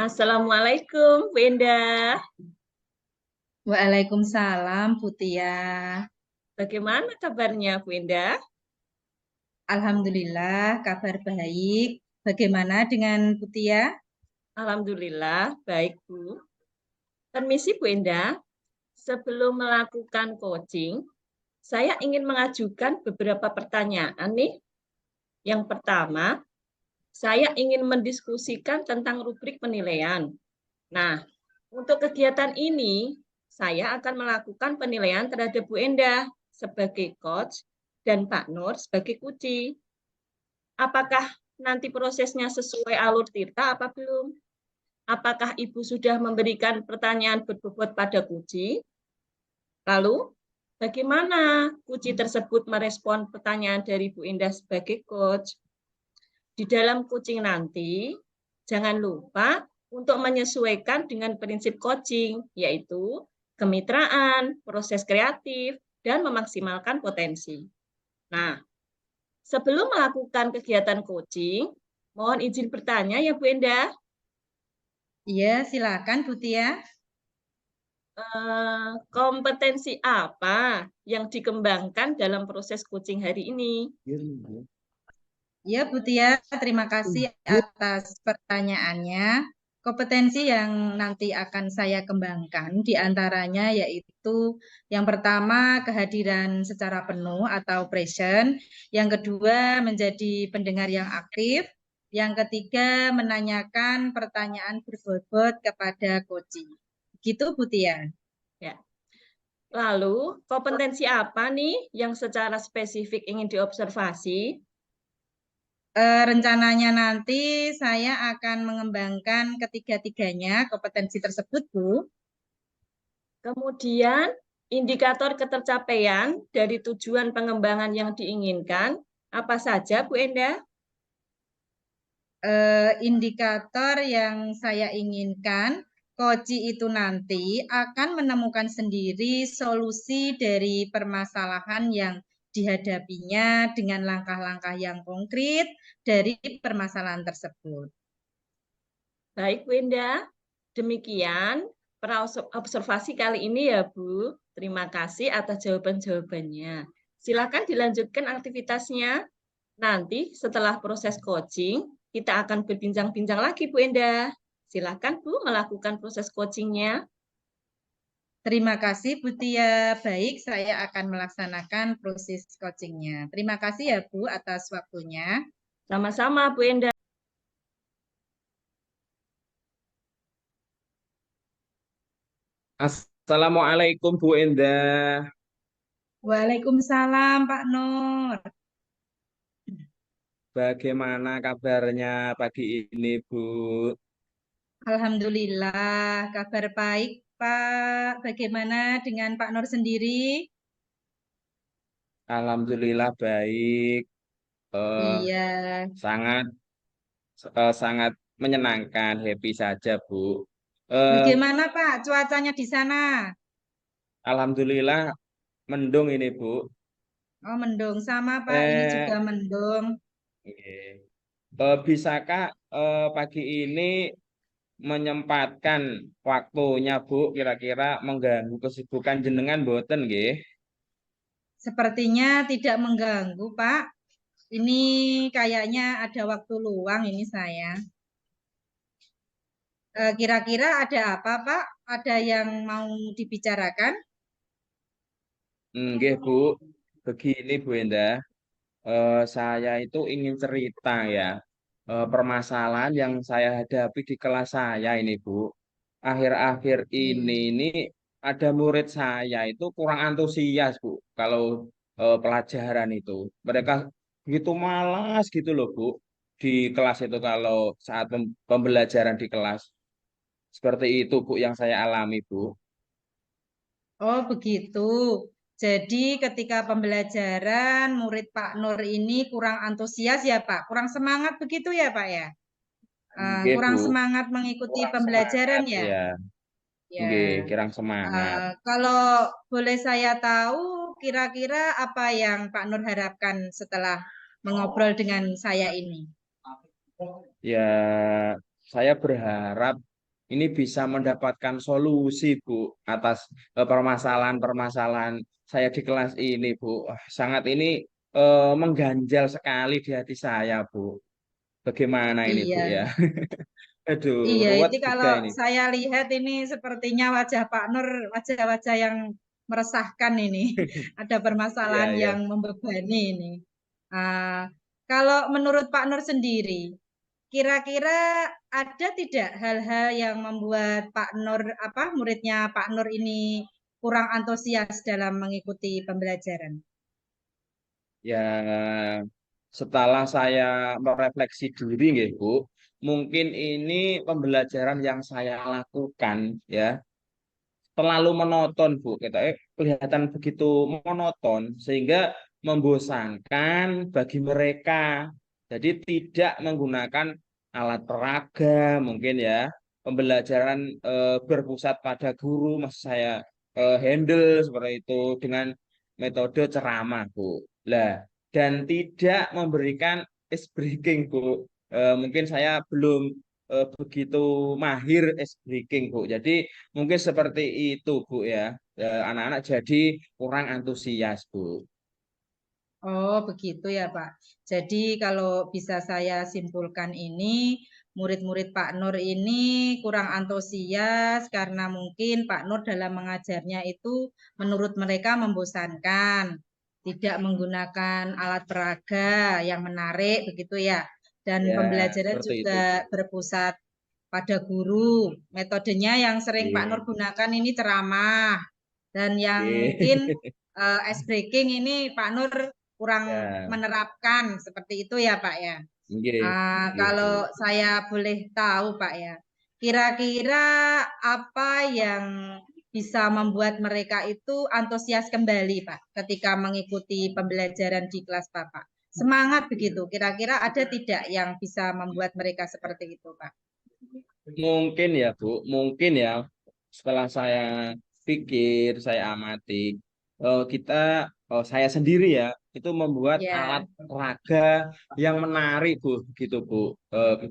Assalamualaikum, Bu Endah. Waalaikumsalam, Putia. Bagaimana kabarnya, Bu Endah? Alhamdulillah, kabar baik. Bagaimana dengan Putia? Alhamdulillah, baik, Bu. Permisi, Bu Endah. Sebelum melakukan coaching, saya ingin mengajukan beberapa pertanyaan nih. Yang pertama, saya ingin mendiskusikan tentang rubrik penilaian. Nah, untuk kegiatan ini, saya akan melakukan penilaian terhadap Bu Endah sebagai coach dan Pak Nur sebagai kunci. Apakah nanti prosesnya sesuai alur Tirta apa belum? Apakah Ibu sudah memberikan pertanyaan berbobot pada kunci? Lalu, bagaimana kunci tersebut merespon pertanyaan dari Bu Indah sebagai coach? Di dalam coaching nanti, jangan lupa untuk menyesuaikan dengan prinsip coaching, yaitu kemitraan, proses kreatif, dan memaksimalkan potensi. Nah, sebelum melakukan kegiatan coaching, mohon izin bertanya ya Bu Endah. Iya, silakan Putia. Kompetensi apa yang dikembangkan dalam proses coaching hari ini? Ya, Putia, terima kasih atas pertanyaannya. Kompetensi yang nanti akan saya kembangkan diantaranya yaitu yang pertama kehadiran secara penuh atau present, yang kedua menjadi pendengar yang aktif, yang ketiga menanyakan pertanyaan berbobot kepada coaching. Gitu, Putia. Ya. Lalu, kompetensi apa nih yang secara spesifik ingin diobservasi? Rencananya nanti saya akan mengembangkan ketiga-tiganya kompetensi tersebut, Bu. Kemudian, indikator ketercapaian dari tujuan pengembangan yang diinginkan, apa saja Bu Endah? Indikator yang saya inginkan, Koci itu nanti akan menemukan sendiri solusi dari permasalahan yang dihadapinya dengan langkah-langkah yang konkret dari permasalahan tersebut. Baik Bu Endah, demikian observasi kali ini ya Bu. Terima kasih atas jawaban-jawabannya. Silakan dilanjutkan aktivitasnya. Nanti setelah proses coaching, kita akan berbincang-bincang lagi Bu Endah. Silakan Bu melakukan proses coachingnya. Terima kasih, Bu Tia. Baik, saya akan melaksanakan proses coachingnya. Terima kasih ya, Bu, atas waktunya. Sama-sama Bu Endah. Assalamualaikum Bu Endah. Waalaikumsalam, Pak Nur. Bagaimana kabarnya pagi ini Bu? Alhamdulillah, kabar baik, Pak. Bagaimana dengan Pak Nur sendiri? Alhamdulillah baik. Eh, Iya. sangat sangat menyenangkan, happy saja Bu. Eh, Bagaimana, Pak, cuacanya di sana? Alhamdulillah mendung ini Bu. Oh, mendung. Sama, Pak. Ini juga Eh, mendung. Bisakah pagi ini menyempatkan waktunya Bu kira-kira mengganggu kesibukan jenengan boten nggih? Sepertinya tidak mengganggu, Pak. Ini kayaknya ada waktu luang ini saya. Kira-kira ada apa, Pak? Ada yang mau dibicarakan? Nggih Bu, begini Bu Endah. Saya itu ingin cerita ya, permasalahan yang saya hadapi di kelas saya ini Bu. Akhir-akhir ini ada murid saya itu kurang antusias Bu. Kalau pelajaran itu, mereka begitu malas gitu loh Bu. Di kelas itu kalau saat pembelajaran di kelas. Seperti itu Bu yang saya alami Bu. Oh, begitu. Jadi ketika pembelajaran murid Pak Nur ini kurang antusias ya, Pak. Kurang semangat begitu ya, Pak ya. Nggih Kurang Bu, semangat mengikuti kurang pembelajaran semangat ya. ya. Nggih, Ya. kurang semangat. Kalau boleh saya tahu, kira-kira apa yang Pak Nur harapkan setelah mengobrol dengan saya ini? Ya, saya berharap ini bisa mendapatkan solusi, Bu, atas permasalahan-permasalahan saya di kelas ini, Bu. Sangat ini mengganjal sekali di hati saya, Bu. Bagaimana ini, Bu, Iya. ya? Aduh, Iya, ruwet itu juga kalau ini. saya lihat ini sepertinya wajah Pak Nur, wajah-wajah yang meresahkan ini. Ada Iya, permasalahan iya. yang membebani ini. Ah, kalau menurut Pak Nur sendiri, kira-kira ada tidak hal-hal yang membuat Pak Nur, muridnya Pak Nur ini kurang antusias dalam mengikuti pembelajaran? Ya, setelah saya merefleksi diri, nggih, Bu, mungkin ini pembelajaran yang saya lakukan, ya, terlalu monoton, Bu. Kita kelihatan begitu monoton sehingga membosankan bagi mereka. Jadi tidak menggunakan alat peraga mungkin ya. Pembelajaran berpusat pada guru, mas saya handle seperti itu dengan metode ceramah, Bu. Lah, dan tidak memberikan ice breaking, Bu. Mungkin saya belum begitu mahir ice breaking, Bu. Jadi mungkin seperti itu, Bu, ya. Anak-anak jadi kurang antusias, Bu. Oh, begitu ya, Pak. Jadi kalau bisa saya simpulkan ini, murid-murid Pak Nur ini kurang antusias karena mungkin Pak Nur dalam mengajarnya itu menurut mereka membosankan, tidak menggunakan alat peraga yang menarik, begitu ya. Dan Ya, pembelajaran seperti itu, Bu. juga berpusat pada guru. Metodenya yang sering Pak Nur Oke. gunakan ini ceramah. Dan yang Oke. mungkin ice breaking ini Pak Nur kurang Ya, menerapkan seperti itu ya Pak ya. oke, oke, Bu. Kalau saya boleh tahu Pak ya, kira-kira apa yang bisa membuat mereka itu antusias kembali Pak ketika mengikuti pembelajaran di kelas Bapak? Semangat begitu. Kira-kira ada tidak yang bisa membuat mereka seperti itu Pak? Mungkin ya, Bu, mungkin ya setelah saya pikir, saya amati, kita, saya sendiri ya, itu membuat alat Ya. peraga yang menarik, Bu, gitu, Bu.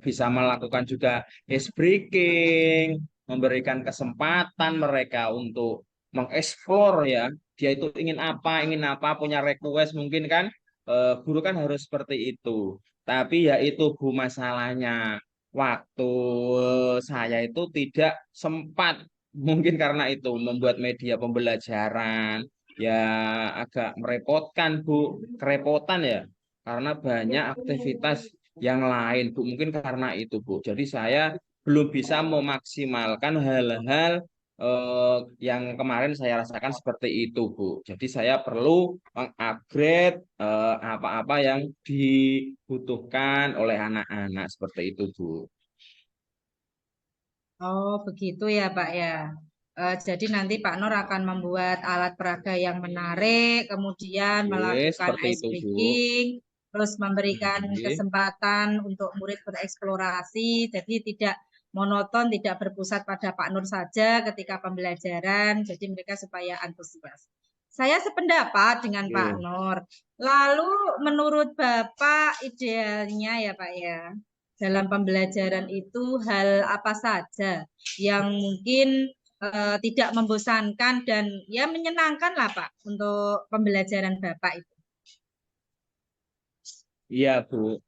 Bisa melakukan juga ice breaking, memberikan kesempatan mereka untuk mengeksplor ya, dia itu ingin apa, punya request mungkin kan, guru kan harus seperti itu. Tapi ya itu, Bu, masalahnya waktu saya itu tidak sempat mungkin karena itu membuat media pembelajaran ya agak merepotkan, Bu, kerepotan ya karena banyak aktivitas yang lain, Bu, mungkin karena itu, Bu, jadi saya belum bisa memaksimalkan hal-hal yang kemarin saya rasakan seperti itu, Bu. Jadi saya perlu mengupgrade apa-apa yang dibutuhkan oleh anak-anak seperti itu, Bu. Oh, begitu ya, Pak ya. Jadi nanti Pak Nur akan membuat alat peraga yang menarik, kemudian Oke, melakukan seperti ice itu, Bu. breaking, terus memberikan Oke. kesempatan untuk murid bereksplorasi. Jadi tidak monoton, tidak berpusat pada Pak Nur saja ketika pembelajaran. Jadi mereka supaya antusias. Saya sependapat dengan Pak Oke. Nur. Lalu menurut Bapak idealnya ya Pak ya, dalam pembelajaran itu hal apa saja yang mungkin tidak membosankan dan ya menyenangkan lah Pak untuk pembelajaran Bapak itu. Iya, Bu.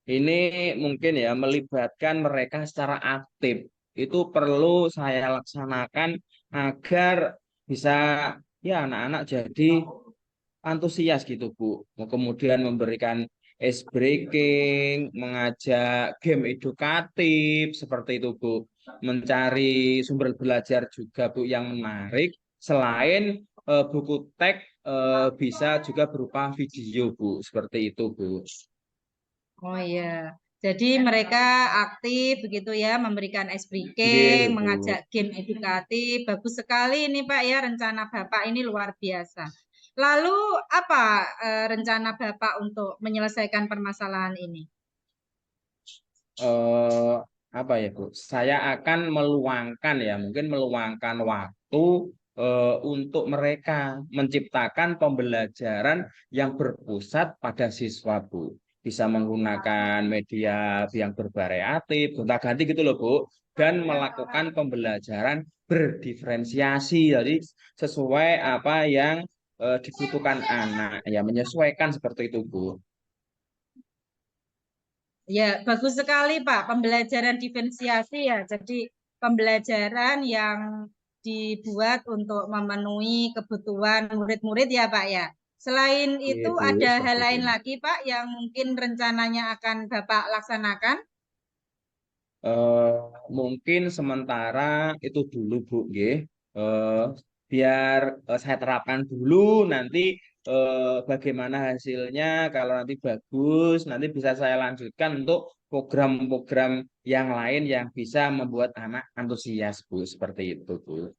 Ini mungkin ya melibatkan mereka secara aktif. Itu perlu saya laksanakan agar bisa ya anak-anak jadi antusias gitu, Bu. Kemudian memberikan ice breaking, mengajak game edukatif seperti itu, Bu. Mencari sumber belajar juga, Bu, yang menarik. Selain buku teks bisa juga berupa video, Bu. Seperti itu, Bu. Oh iya. Jadi mereka aktif begitu ya, memberikan ice breaking, Iya, Bu. mengajak game edukatif. Bagus sekali ini Pak ya, rencana Bapak ini luar biasa. Lalu apa rencana Bapak untuk menyelesaikan permasalahan ini? eh Apa ya, Bu? Saya akan meluangkan ya, mungkin meluangkan waktu untuk mereka menciptakan pembelajaran yang berpusat pada siswa, Bu. bisa menggunakan media yang bervariatif, gonta-ganti gitu loh Bu, dan melakukan pembelajaran berdiferensiasi, jadi sesuai apa yang dibutuhkan anak, ya menyesuaikan seperti itu Bu. Ya, bagus sekali Pak, pembelajaran diferensiasi ya. Jadi pembelajaran yang dibuat untuk memenuhi kebutuhan murid-murid ya Pak ya. Selain Iya itu Bu, ada hal seperti itu. lain lagi Pak yang mungkin rencananya akan Bapak laksanakan? Eh, Mungkin sementara itu dulu Bu, nggih. Biar saya terapkan dulu nanti bagaimana hasilnya kalau nanti bagus nanti bisa saya lanjutkan untuk program-program yang lain yang bisa membuat anak antusias Bu, seperti itu Bu.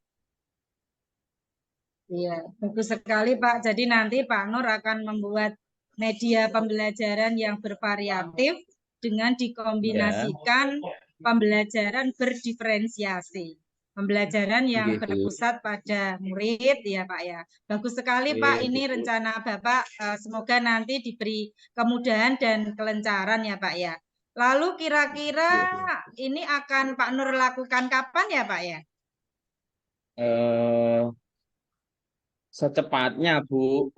Iya, bagus sekali Pak. Jadi nanti Pak Nur akan membuat media pembelajaran yang bervariatif dengan Ya, dikombinasikan pembelajaran berdiferensiasi. Pembelajaran yang nggih Bu. berpusat pada murid ya Pak ya. Bagus sekali Pak, Nggih, ini Bu. rencana Bapak semoga nanti diberi kemudahan dan kelancaran ya Pak ya. Lalu kira-kira Nggih, Bu. ini akan Pak Nur lakukan kapan ya Pak ya? Eh, Secepatnya Bu,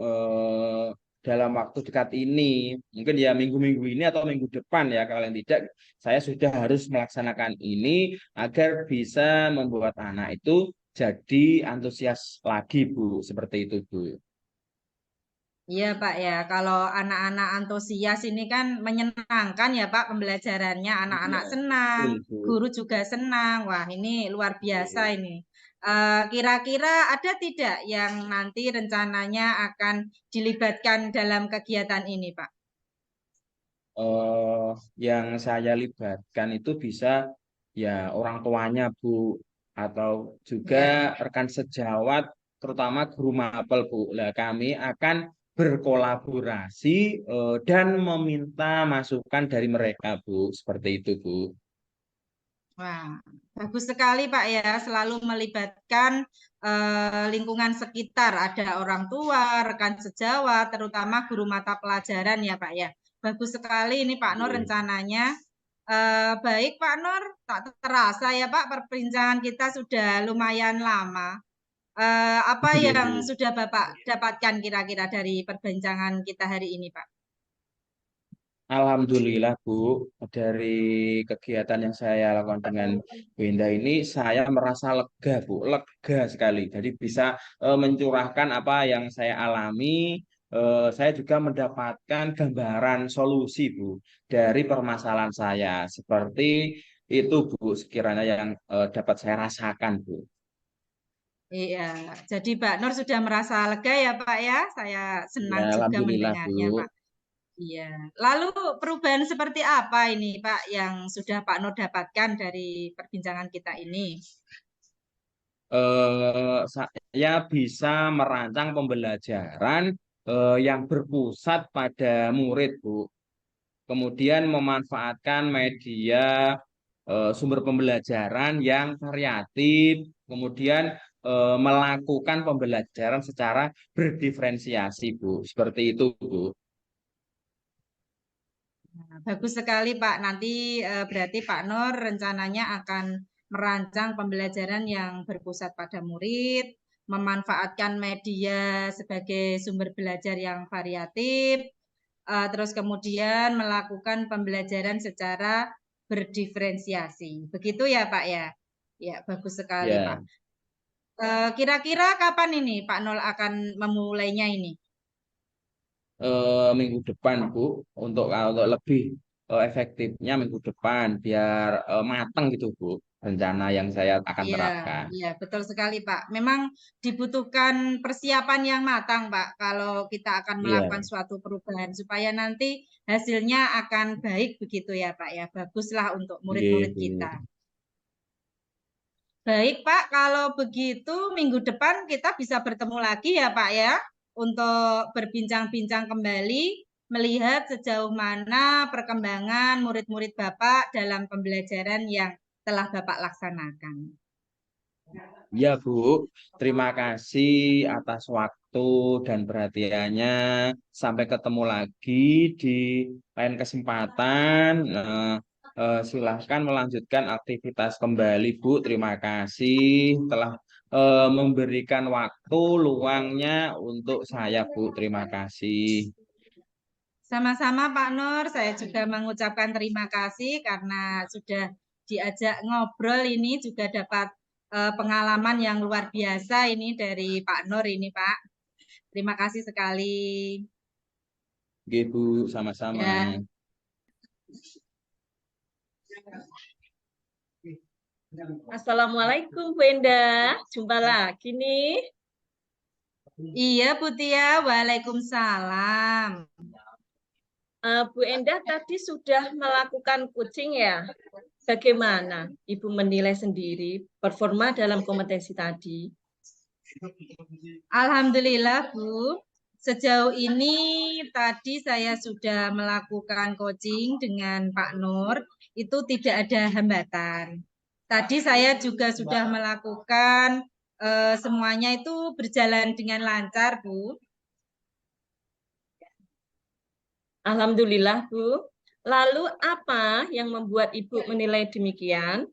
dalam waktu dekat ini, mungkin ya minggu-minggu ini atau minggu depan ya, kalau yang tidak, saya sudah harus melaksanakan ini agar bisa membuat anak itu jadi antusias lagi Bu, seperti itu Bu. Iya Pak ya, kalau anak-anak antusias ini kan menyenangkan ya Pak pembelajarannya, Iya, anak-anak senang, betul Bu. guru juga senang. Wah ini luar biasa Oke. ini. Kira-kira ada tidak yang nanti rencananya akan dilibatkan dalam kegiatan ini Pak? eh yang saya libatkan itu bisa ya orang tuanya Bu, atau juga Ya. rekan sejawat terutama guru mapel Bu. Lah kami akan berkolaborasi dan meminta masukan dari mereka Bu, seperti itu Bu. Wah, bagus sekali Pak ya, selalu melibatkan lingkungan sekitar, ada orang tua, rekan sejawat, terutama guru mata pelajaran ya Pak ya. Bagus sekali ini Pak Nur Iya. rencananya. Baik Pak Nur, tak terasa ya Pak perbincangan kita sudah lumayan lama. Apa Iya, yang Bu. sudah Bapak dapatkan kira-kira dari perbincangan kita hari ini Pak? Alhamdulillah Bu, dari kegiatan yang saya lakukan dengan Bu Indah ini, saya merasa lega Bu, lega sekali. Jadi bisa mencurahkan apa yang saya alami, saya juga mendapatkan gambaran solusi Bu dari permasalahan saya. Seperti itu Bu, sekiranya yang dapat saya rasakan Bu. Iya, jadi Pak Nur sudah merasa lega ya Pak ya. Saya Ya, senang juga Alhamdulillah mendengarnya Bu. Pak. Iya. Lalu perubahan seperti apa ini Pak yang sudah Pak Nur dapatkan dari perbincangan kita ini? Saya bisa merancang pembelajaran yang berpusat pada murid, Bu. Kemudian memanfaatkan media sumber pembelajaran yang variatif, kemudian melakukan pembelajaran secara berdiferensiasi, Bu. Seperti itu, Bu. Nah, bagus sekali Pak. Nanti berarti Pak Nur rencananya akan merancang pembelajaran yang berpusat pada murid, memanfaatkan media sebagai sumber belajar yang variatif, terus kemudian melakukan pembelajaran secara berdiferensiasi. Begitu ya Pak ya? Ya, bagus sekali Pak. Ya, Kira-kira kapan ini Pak Nur akan memulainya ini? minggu depan, Bu, untuk lebih efektifnya minggu depan biar matang gitu, Bu, rencana yang saya akan Iya, terapkan. iya, betul sekali, Pak. Memang dibutuhkan persiapan yang matang, Pak, kalau kita akan melakukan Iya, suatu perubahan supaya nanti hasilnya akan baik begitu ya, Pak ya. Baguslah untuk iya, murid-murid Bu. kita. Baik, Pak, kalau begitu minggu depan kita bisa bertemu lagi ya, Pak ya, untuk berbincang-bincang kembali melihat sejauh mana perkembangan murid-murid Bapak dalam pembelajaran yang telah Bapak laksanakan. Iya, Bu. Terima kasih atas waktu waktu dan perhatiannya. Sampai ketemu lagi di lain kesempatan. Silahkan melanjutkan aktivitas kembali, Bu. Terima kasih telah memberikan waktu luangnya untuk saya, Bu. Terima kasih. Sama-sama Pak Nur, saya juga mengucapkan terima kasih karena sudah diajak ngobrol ini juga dapat pengalaman yang luar biasa ini dari Pak Nur ini Pak. Terima kasih sekali. Oke, Bu. Sama-sama. Ya. Assalamualaikum Bu Endah, jumpa lagi nih. Iya Bu Tia, waalaikumsalam. Bu Endah tadi sudah melakukan coaching ya. Bagaimana Ibu menilai sendiri performa dalam kompetensi tadi? Alhamdulillah Bu, sejauh ini tadi saya sudah melakukan coaching dengan Pak Nur, itu tidak ada hambatan. Tadi saya juga sudah melakukan semuanya itu berjalan dengan lancar Bu. Alhamdulillah Bu. Lalu apa yang membuat Ibu menilai demikian?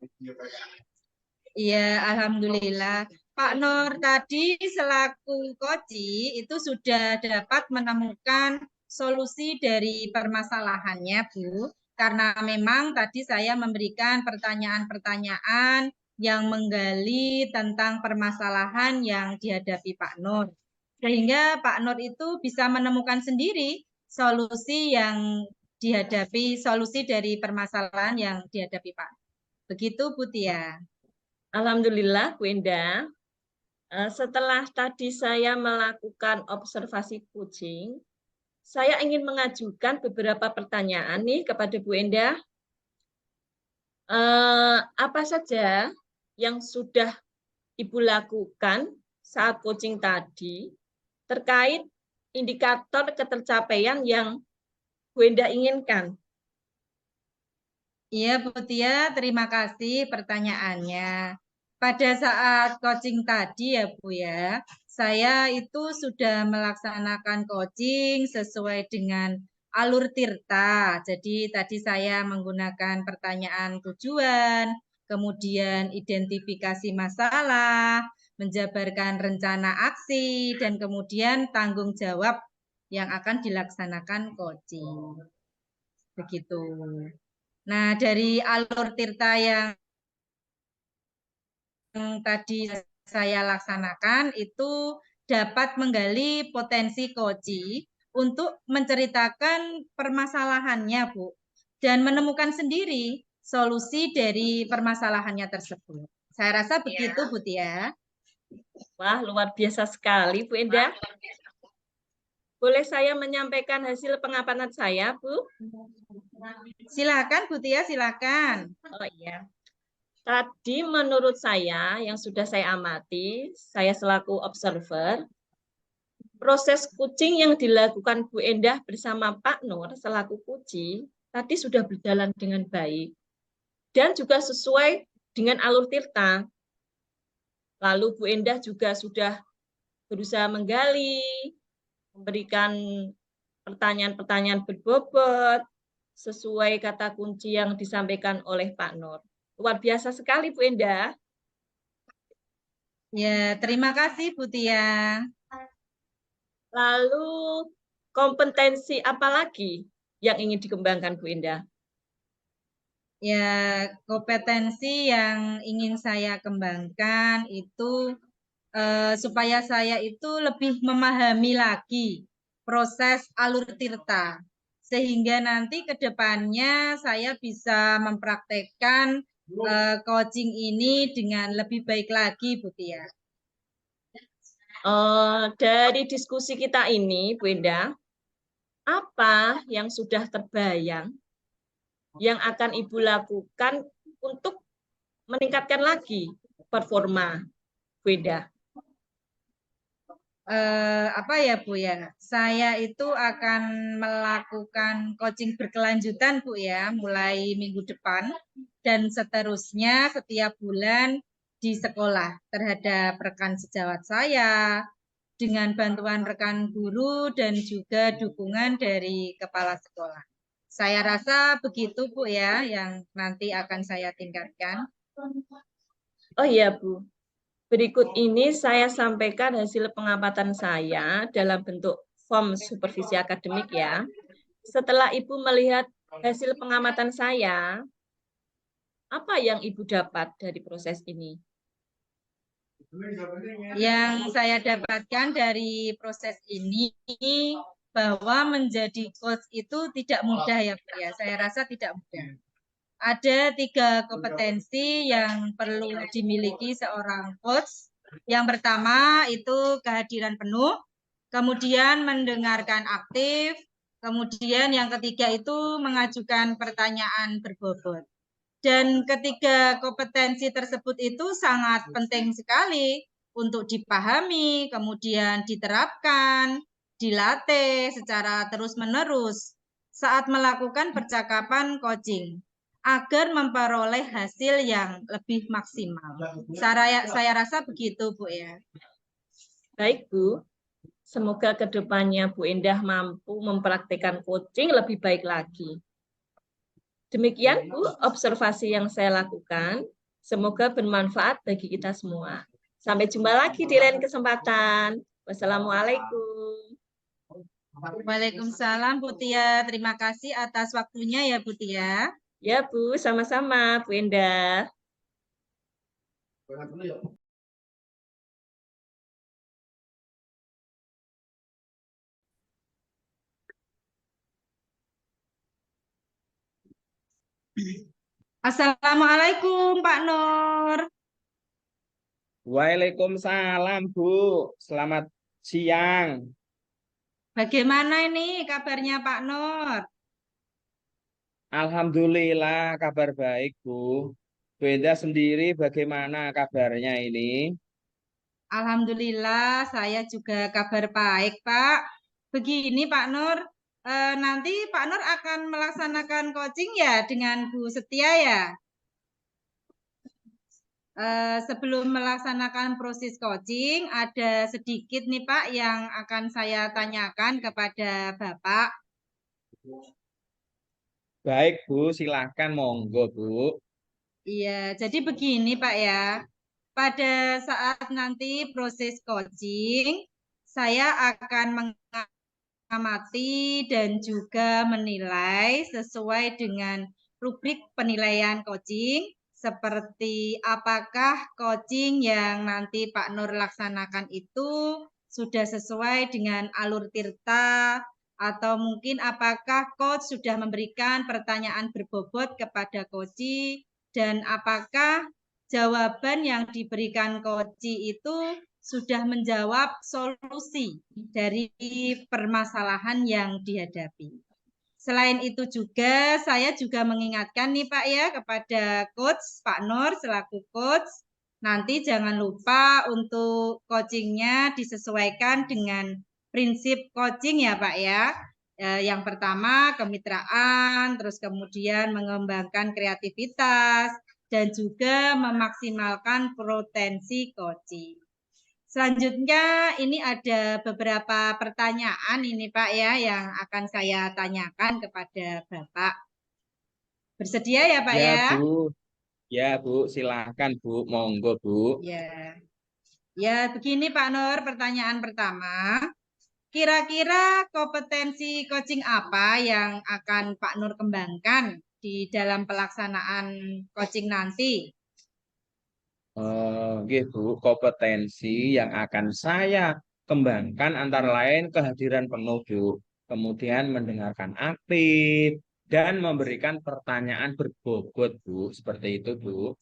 Iya, alhamdulillah. Pak Nur tadi selaku koci itu sudah dapat menemukan solusi dari permasalahannya, Bu. Karena memang tadi saya memberikan pertanyaan-pertanyaan yang menggali tentang permasalahan yang dihadapi Pak Nur. Sehingga Pak Nur itu bisa menemukan sendiri solusi yang dihadapi, solusi dari permasalahan yang dihadapi Pak. Begitu, Bu Tia. Alhamdulillah Bu Endah. Setelah tadi saya melakukan observasi coaching, saya ingin mengajukan beberapa pertanyaan nih kepada Bu Endah. Apa saja yang sudah Ibu lakukan saat coaching tadi terkait indikator ketercapaian yang Bu Endah inginkan? Iya, Bu Tia, terima kasih pertanyaannya. Pada saat coaching tadi ya, Bu ya, saya itu sudah melaksanakan coaching sesuai dengan alur Tirta. Jadi tadi saya menggunakan pertanyaan tujuan, kemudian identifikasi masalah, menjabarkan rencana aksi, dan kemudian tanggung jawab yang akan dilaksanakan coaching. Begitu. Nah, dari alur Tirta yang tadi saya laksanakan itu dapat menggali potensi koci untuk menceritakan permasalahannya, Bu, dan menemukan sendiri solusi dari permasalahannya tersebut. Saya rasa begitu, Bu Tia. Wah, luar biasa sekali, Bu Endah. Boleh saya menyampaikan hasil pengamatan saya, Bu? Silakan, Bu Tia, silakan. Oh iya. Tadi menurut saya yang sudah saya amati, saya selaku observer, proses coaching yang dilakukan Bu Endah bersama Pak Nur selaku coaching tadi sudah berjalan dengan baik dan juga sesuai dengan alur Tirta. Lalu Bu Endah juga sudah berusaha menggali, memberikan pertanyaan-pertanyaan berbobot sesuai kata kunci yang disampaikan oleh Pak Nur. Luar biasa sekali Bu Endah. Ya, terima kasih Bu Tia. Lalu kompetensi apa lagi yang ingin dikembangkan Bu Endah? Ya, kompetensi yang ingin saya kembangkan itu supaya saya itu lebih memahami lagi proses alur Tirta. Sehingga nanti ke depannya saya bisa mempraktekkan coaching ini dengan lebih baik lagi, Bu Tia. Dari diskusi kita ini, Bu Endah, apa yang sudah terbayang yang akan Ibu lakukan untuk meningkatkan lagi performa Bu Endah? Apa ya Bu ya? Saya itu akan melakukan coaching berkelanjutan Bu ya, mulai minggu depan dan seterusnya setiap bulan di sekolah terhadap rekan sejawat saya, dengan bantuan rekan guru dan juga dukungan dari kepala sekolah. Saya rasa begitu Bu ya yang nanti akan saya tingkatkan. Oh iya Bu, berikut ini saya sampaikan hasil pengamatan saya dalam bentuk form supervisi akademik ya. Setelah Ibu melihat hasil pengamatan saya, apa yang Ibu dapat dari proses ini? Yang saya dapatkan dari proses ini bahwa menjadi coach itu tidak mudah ya Pak ya. Saya rasa tidak mudah. Ada 3 kompetensi yang perlu dimiliki seorang coach. Yang pertama itu kehadiran penuh, kemudian mendengarkan aktif, kemudian yang ketiga itu mengajukan pertanyaan berbobot. Dan ketiga kompetensi tersebut itu sangat penting sekali untuk dipahami, kemudian diterapkan, dilatih secara terus-menerus saat melakukan percakapan coaching agar memperoleh hasil yang lebih maksimal. Saya rasa begitu, Bu ya. Baik, Bu. Semoga kedepannya Bu Endah mampu mempraktikkan coaching lebih baik lagi. Demikian, Bu, observasi yang saya lakukan. Semoga bermanfaat bagi kita semua. Sampai jumpa lagi di lain kesempatan. Wassalamualaikum. Waalaikumsalam, Bu Tia. Terima kasih atas waktunya ya, Bu Tia. Ya, Bu. Sama-sama, Bu Endah. Assalamualaikum, Pak Nur. Waalaikumsalam, Bu. Selamat siang. Bagaimana ini kabarnya Pak Nur? Alhamdulillah, kabar baik, Bu. Bu Endah sendiri bagaimana kabarnya ini? Alhamdulillah, saya juga kabar baik, Pak. Begini, Pak Nur, nanti Pak Nur akan melaksanakan coaching ya dengan Bu Setia ya? Sebelum melaksanakan proses coaching, ada sedikit nih Pak yang akan saya tanyakan kepada Bapak. Baik, Bu. Silahkan, monggo, Bu. Iya, jadi begini Pak ya. Pada saat nanti proses coaching, saya akan mengamati dan juga menilai sesuai dengan rubrik penilaian coaching, seperti apakah coaching yang nanti Pak Nur laksanakan itu sudah sesuai dengan alur tirta, atau mungkin apakah coach sudah memberikan pertanyaan berbobot kepada coach, dan apakah jawaban yang diberikan coach itu sudah menjawab solusi dari permasalahan yang dihadapi. Selain itu juga saya juga mengingatkan nih Pak ya kepada coach Pak Nur selaku coach, nanti jangan lupa untuk coachingnya disesuaikan dengan prinsip coaching ya Pak ya. Yang pertama kemitraan, terus kemudian mengembangkan kreativitas, dan juga memaksimalkan potensi coaching. Selanjutnya ini ada beberapa pertanyaan ini Pak ya yang akan saya tanyakan kepada Bapak. Bersedia ya Pak Ya, ya? Bu. Ya, Bu. Silahkan, Bu. Monggo, Bu. Ya. Ya, begini Pak Nur, pertanyaan pertama. Kira-kira kompetensi coaching apa yang akan Pak Nur kembangkan di dalam pelaksanaan coaching nanti? Nggih, Bu, kompetensi yang akan saya kembangkan antara lain kehadiran penuh, Bu. Kemudian mendengarkan aktif dan memberikan pertanyaan berbobot, Bu. Seperti itu, Bu.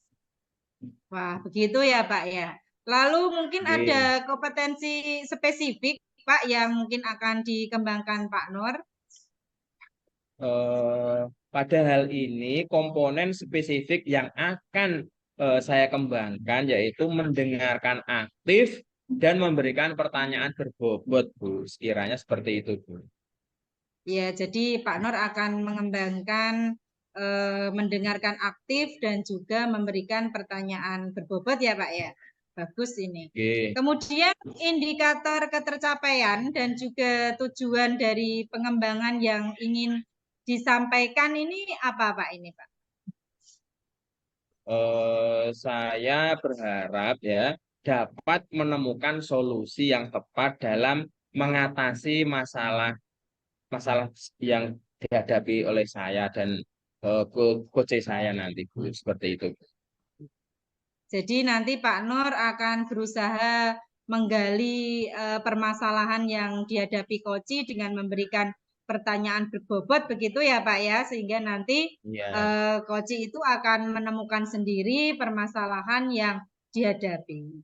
Wah, begitu ya Pak ya. Lalu mungkin ada Nggih. kompetensi spesifik Pak yang mungkin akan dikembangkan Pak Nur? Eh, Pada hal ini komponen spesifik yang akan saya kembangkan yaitu mendengarkan aktif dan memberikan pertanyaan berbobot, Bu. Sekiranya seperti itu, Bu. Ya, jadi Pak Nur akan mengembangkan mendengarkan aktif dan juga memberikan pertanyaan berbobot ya Pak ya. Bagus ini. Oke. Kemudian indikator ketercapaian dan juga tujuan dari pengembangan yang ingin disampaikan ini apa Pak ini Pak? Saya berharap ya dapat menemukan solusi yang tepat dalam mengatasi masalah masalah yang dihadapi oleh saya dan coach saya nanti Bu, seperti itu. Jadi nanti Pak Nur akan berusaha menggali permasalahan yang dihadapi Koci dengan memberikan pertanyaan berbobot begitu ya Pak ya, sehingga nanti Iya. Koci itu akan menemukan sendiri permasalahan yang dihadapi.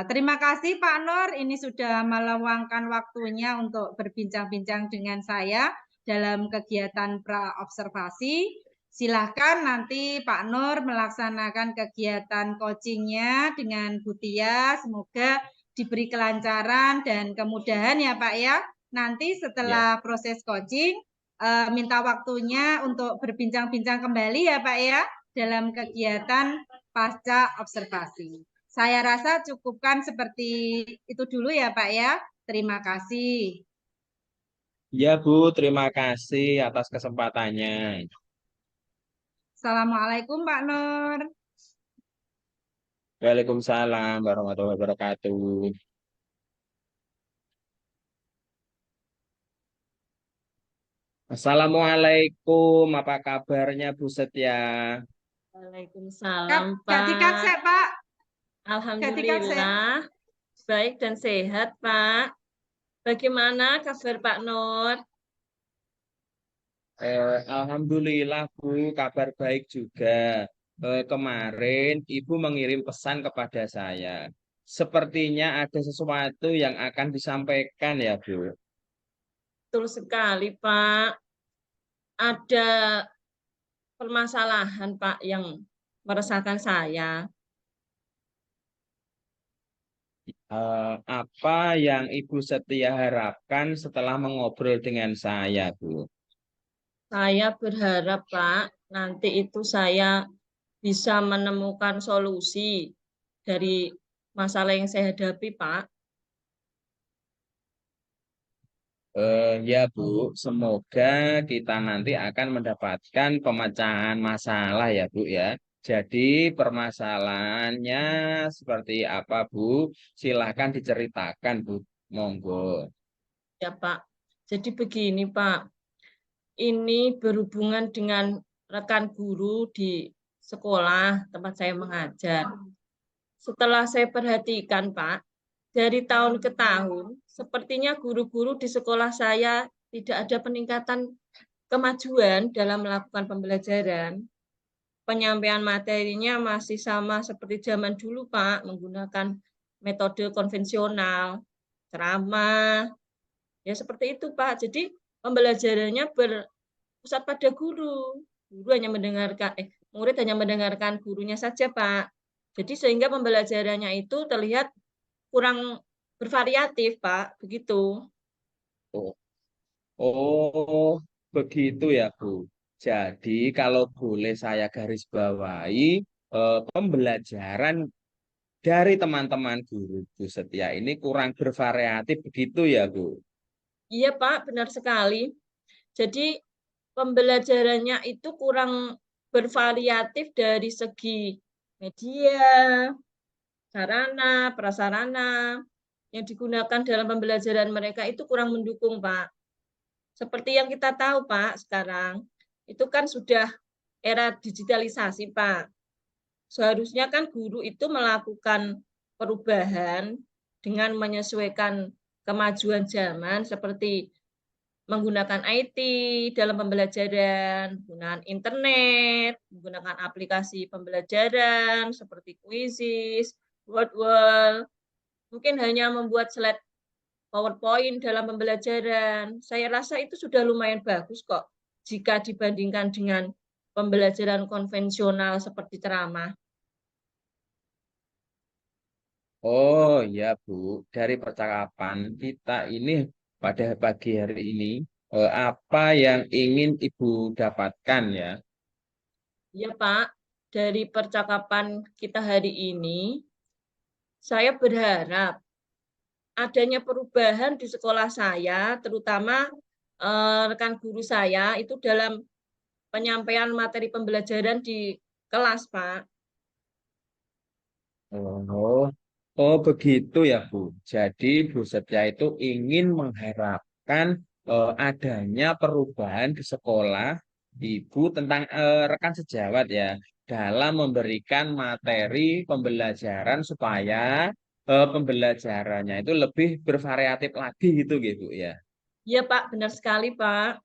Terima kasih Pak Nur, ini sudah meluangkan waktunya untuk berbincang-bincang dengan saya dalam kegiatan pra-observasi. Silahkan nanti Pak Nur melaksanakan kegiatan coachingnya dengan Bu Tia. Semoga diberi kelancaran dan kemudahan ya Pak ya. Nanti Ya. setelah proses coaching, minta waktunya untuk berbincang-bincang kembali ya Pak ya dalam kegiatan pasca observasi. Saya rasa cukupkan seperti itu dulu ya Pak ya. Terima kasih. Ya Bu, terima kasih atas kesempatannya. Assalamualaikum Pak Nur. Waalaikumsalam warahmatullahi wabarakatuh. Assalamualaikum, apa kabarnya Bu Setia? Waalaikumsalam, Ganti kat Pak. saya Pak. Ganti kat saya. Alhamdulillah, baik dan sehat, Pak. Bagaimana kabar Pak Nur? Alhamdulillah Bu, kabar baik juga. Kemarin Ibu mengirim pesan kepada saya. Sepertinya ada sesuatu yang akan disampaikan ya Bu. Betul sekali, Pak. Ada permasalahan, Pak, yang meresahkan saya. Apa yang Ibu Setia harapkan setelah mengobrol dengan saya Bu? Saya berharap, Pak, nanti itu saya bisa menemukan solusi dari masalah yang saya hadapi, Pak. Ya Bu, semoga kita nanti akan mendapatkan pemecahan masalah ya Bu ya. Jadi permasalahannya seperti apa Bu? Silahkan diceritakan Bu. Monggo. Ya, Pak. Jadi begini, Pak. Ini berhubungan dengan rekan guru di sekolah tempat saya mengajar. Setelah saya perhatikan, Pak, dari tahun ke tahun, sepertinya guru-guru di sekolah saya tidak ada peningkatan kemajuan dalam melakukan pembelajaran. Penyampaian materinya masih sama seperti zaman dulu, Pak, menggunakan metode konvensional, ceramah, ya seperti itu, Pak. Jadi pembelajarannya berpusat pada guru. Guru hanya mendengarkan, murid hanya mendengarkan gurunya saja, Pak. Jadi sehingga pembelajarannya itu terlihat kurang bervariatif, Pak, begitu. Oh, oh, begitu ya Bu. Jadi kalau boleh saya garis bawahi, pembelajaran dari teman-teman guru Bu Setia ini kurang bervariatif begitu ya Bu. Iya, Pak, benar sekali. Jadi pembelajarannya itu kurang bervariatif dari segi media, sarana, prasarana yang digunakan dalam pembelajaran mereka itu kurang mendukung, Pak. Seperti yang kita tahu, Pak, sekarang itu kan sudah era digitalisasi, Pak. Seharusnya kan guru itu melakukan perubahan dengan menyesuaikan kemajuan zaman seperti menggunakan IT dalam pembelajaran, menggunakan internet, menggunakan aplikasi pembelajaran seperti Quizzes, Wordwall, mungkin hanya membuat slide PowerPoint dalam pembelajaran. Saya rasa itu sudah lumayan bagus kok jika dibandingkan dengan pembelajaran konvensional seperti ceramah. Oh ya Bu, dari percakapan kita ini pada pagi hari ini, apa yang ingin Ibu dapatkan ya? Ya Pak, dari percakapan kita hari ini, Saya berharap adanya perubahan di sekolah saya, terutama rekan guru saya itu dalam penyampaian materi pembelajaran di kelas, Pak. Oh, oh begitu ya Bu. Jadi Bu Setia itu ingin mengharapkan adanya perubahan di sekolah Ibu tentang rekan sejawat ya dalam memberikan materi pembelajaran supaya pembelajarannya itu lebih bervariatif lagi gitu ya. Iya, Pak, benar sekali, Pak.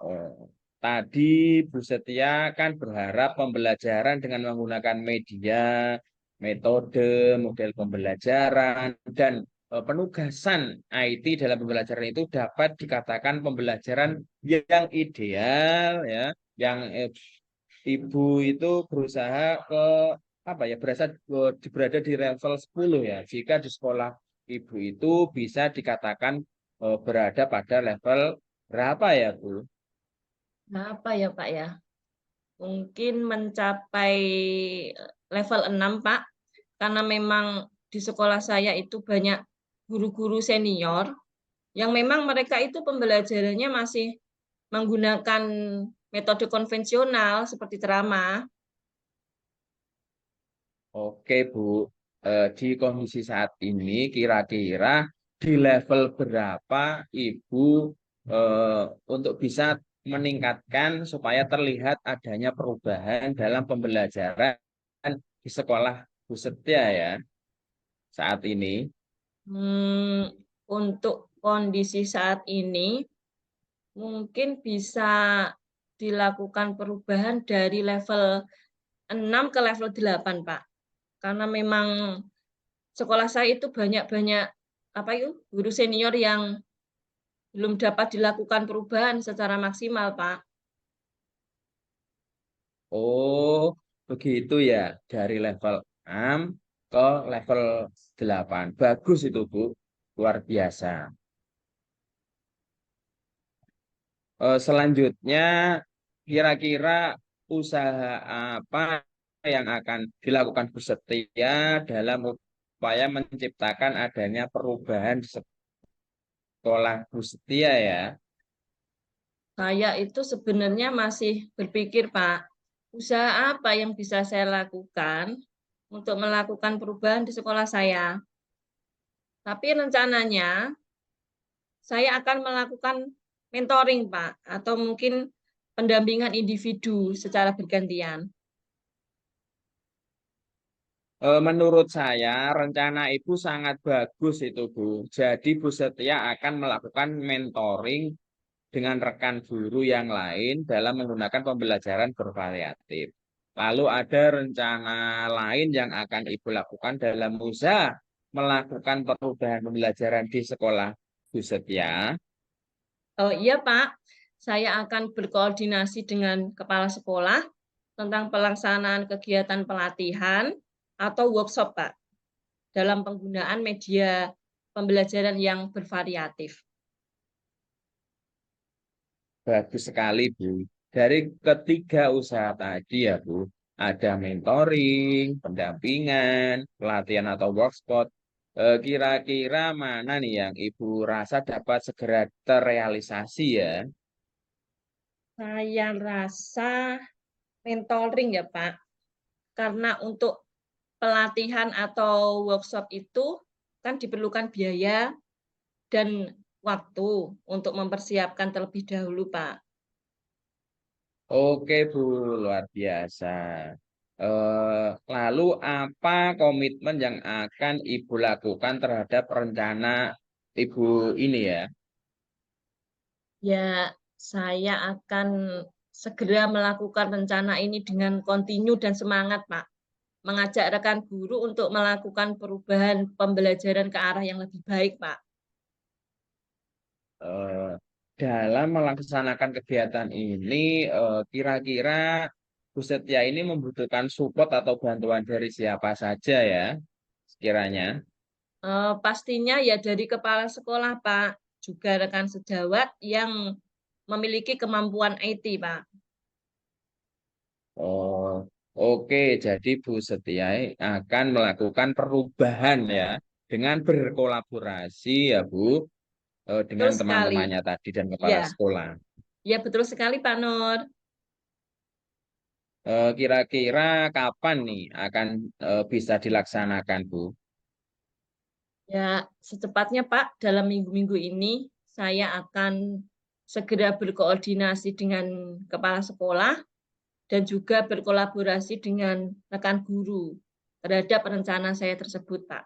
Oh, tadi Bu Setia kan berharap pembelajaran dengan menggunakan media, metode, model pembelajaran, dan penugasan IT dalam pembelajaran itu dapat dikatakan pembelajaran yang ideal ya, yang Ibu itu berusaha ke apa ya, berada di level 10 ya. Jika di sekolah Ibu itu bisa dikatakan berada pada level berapa ya, Bu? Nah, apa ya, Pak ya? Mungkin mencapai level 6, Pak. Karena memang di sekolah saya itu banyak guru-guru senior yang memang mereka itu pembelajarannya masih menggunakan metode konvensional seperti ceramah. Oke, Bu. Di kondisi saat ini, kira-kira di level berapa Ibu eh, untuk bisa meningkatkan supaya terlihat adanya perubahan dalam pembelajaran di sekolah Bu Setia ya saat ini? Hmm, untuk kondisi saat ini, mungkin bisa dilakukan perubahan dari level 6 ke level 8, Pak. Karena memang sekolah saya itu banyak-banyak apa itu guru senior yang belum dapat dilakukan perubahan secara maksimal, Pak. Oh, begitu ya. Dari level 6 ke level 8. Bagus itu, Bu. Luar biasa. Selanjutnya, kira-kira usaha apa yang akan dilakukan Bu Setia dalam upaya menciptakan adanya perubahan di sekolah Bu Setia ya? Saya itu sebenarnya masih berpikir, Pak, usaha apa yang bisa saya lakukan untuk melakukan perubahan di sekolah saya. Tapi rencananya saya akan melakukan mentoring, Pak, atau mungkin pendampingan individu secara bergantian. Menurut saya, rencana Ibu sangat bagus itu, Bu. Jadi, Bu Setia akan melakukan mentoring dengan rekan guru yang lain dalam menggunakan pembelajaran bervariatif. Lalu ada rencana lain yang akan Ibu lakukan dalam usaha melakukan perubahan pembelajaran di sekolah Bu Setia. Oh iya, Pak, saya akan berkoordinasi dengan kepala sekolah tentang pelaksanaan kegiatan pelatihan atau workshop, Pak, dalam penggunaan media pembelajaran yang bervariatif. Bagus sekali, Bu. Dari ketiga usaha tadi ya, Bu, ada mentoring, pendampingan, pelatihan atau workshop. Kira-kira mana nih yang Ibu rasa dapat segera terrealisasi ya? Saya rasa mentoring ya, Pak, karena untuk pelatihan atau workshop itu kan diperlukan biaya dan waktu untuk mempersiapkan terlebih dahulu, Pak. Oke, Bu, luar biasa. Lalu apa komitmen yang akan Ibu lakukan terhadap rencana Ibu ini ya? Ya, saya akan segera melakukan rencana ini dengan kontinu dan semangat, Pak. Mengajak rekan guru untuk melakukan perubahan pembelajaran ke arah yang lebih baik, Pak. eh, dalam melaksanakan kegiatan ini, kira-kira Bu Setia ini membutuhkan support atau bantuan dari siapa saja ya, sekiranya. Pastinya ya dari kepala sekolah, Pak. Juga rekan sejawat yang memiliki kemampuan IT, Pak. Oh, Oke, jadi Bu Setia akan melakukan perubahan ya dengan berkolaborasi ya Bu Betul dengan sekali. teman-temannya tadi dan kepala Ya, sekolah. ya betul sekali Pak Nur. Kira-kira kapan nih akan bisa dilaksanakan Bu? Ya, secepatnya Pak, dalam minggu-minggu ini saya akan segera berkoordinasi dengan kepala sekolah dan juga berkolaborasi dengan rekan guru terhadap rencana saya tersebut, Pak.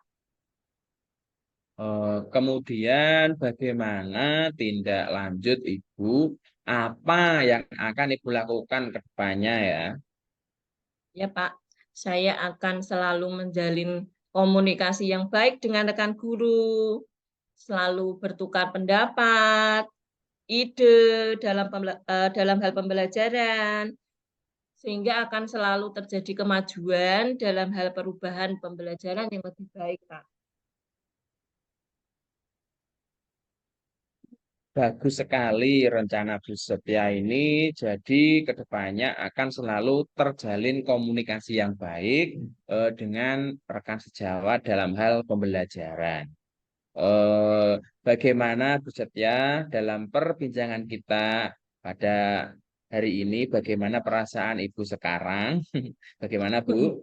Kemudian bagaimana tindak lanjut Ibu? Apa yang akan Ibu lakukan ke depannya ya? Ya, Pak, saya akan selalu menjalin komunikasi yang baik dengan rekan guru, selalu bertukar pendapat, ide dalam hal pembelajaran, sehingga akan selalu terjadi kemajuan dalam hal perubahan pembelajaran yang lebih baik, Pak. Bagus sekali rencana Bu Setia ini. Jadi kedepannya akan selalu terjalin komunikasi yang baik dengan rekan sejawat dalam hal pembelajaran. Bagaimana Bu Setia dalam perbincangan kita pada hari ini? Bagaimana perasaan Ibu sekarang? Bagaimana Bu?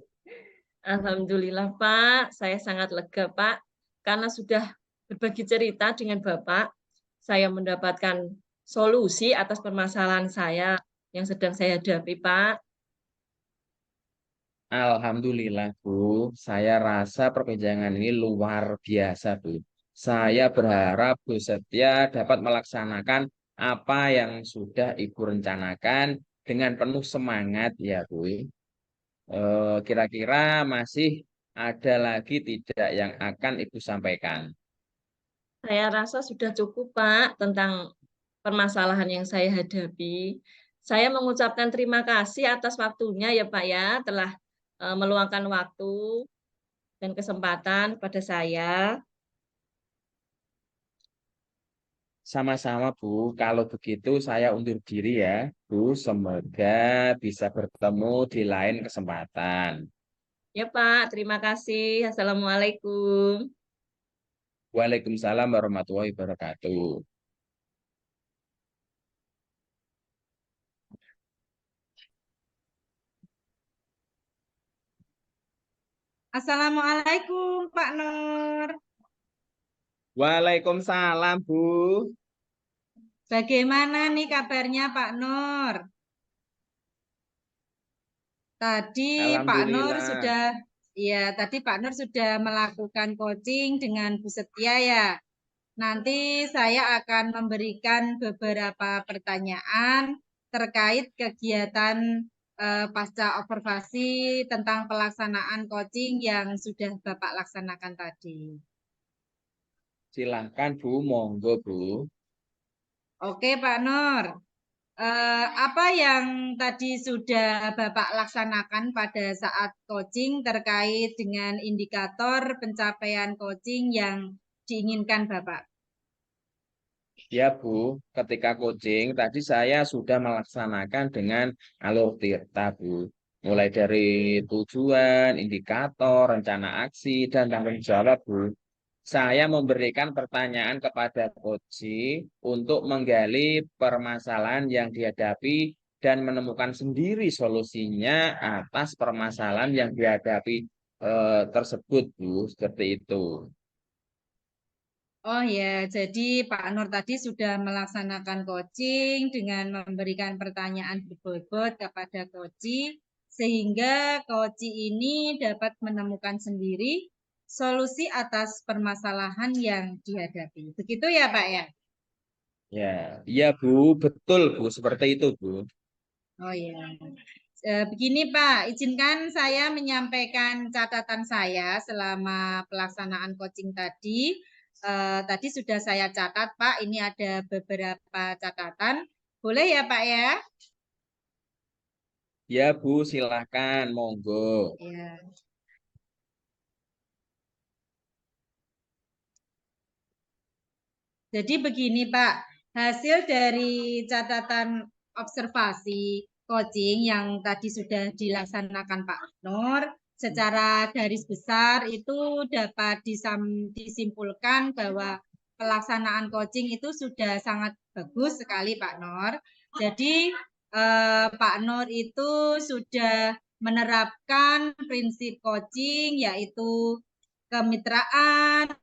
Alhamdulillah, Pak. Saya sangat lega, Pak, karena sudah berbagi cerita dengan Bapak. Saya mendapatkan solusi atas permasalahan saya yang sedang saya hadapi, Pak. Alhamdulillah, Bu. Saya rasa perbincangan ini luar biasa, Bu. Saya berharap Bu Setia dapat melaksanakan apa yang sudah Ibu rencanakan dengan penuh semangat, ya, Bu. Kira-kira masih ada lagi tidak yang akan Ibu sampaikan? Saya rasa sudah cukup, Pak, tentang permasalahan yang saya hadapi. Saya mengucapkan terima kasih atas waktunya ya, Pak, ya, telah meluangkan waktu dan kesempatan pada saya. Sama-sama, Bu. Kalau begitu saya undur diri ya, Bu. Semoga bisa bertemu di lain kesempatan. Ya, Pak, terima kasih. Assalamualaikum. Waalaikumsalam warahmatullahi wabarakatuh. Assalamualaikum Pak Nur. Waalaikumsalam, Bu. Bagaimana nih kabarnya Pak Nur? Tadi Pak Nur Alhamdulillah. sudah, ya tadi Pak Nur sudah melakukan coaching dengan Bu Setia ya. Nanti saya akan memberikan beberapa pertanyaan terkait kegiatan pasca observasi tentang pelaksanaan coaching yang sudah Bapak laksanakan tadi. Silahkan, Bu. Monggo, Bu. Oke Pak Nur. Apa yang tadi sudah Bapak laksanakan pada saat coaching terkait dengan indikator pencapaian coaching yang diinginkan Bapak? Ya, Bu. Ketika coaching, tadi saya sudah melaksanakan dengan alur tirta, Bu. Mulai dari tujuan, indikator, rencana aksi, dan tanggung jawab, Bu. Saya memberikan pertanyaan kepada coach untuk menggali permasalahan yang dihadapi dan menemukan sendiri solusinya atas permasalahan yang dihadapi tersebut, Bu. Seperti itu. Oh ya, jadi Pak Nur tadi sudah melaksanakan coaching dengan memberikan pertanyaan berbobot kepada coach sehingga coach ini dapat menemukan sendiri solusi atas permasalahan yang dihadapi. Begitu ya, Pak ya? Ya, iya, Bu. Betul, Bu. Seperti itu, Bu. Oh ya. Begini Pak, izinkan saya menyampaikan catatan saya selama pelaksanaan coaching tadi. Tadi sudah saya catat Pak, ini ada beberapa catatan. Boleh ya Pak ya? Ya, Bu. Silahkan. Monggo. Ya. Jadi begini Pak, hasil dari catatan observasi coaching yang tadi sudah dilaksanakan Pak Nur, secara garis besar itu dapat disimpulkan bahwa pelaksanaan coaching itu sudah sangat bagus sekali Pak Nur. Jadi Pak Nur itu sudah menerapkan prinsip coaching yaitu kemitraan,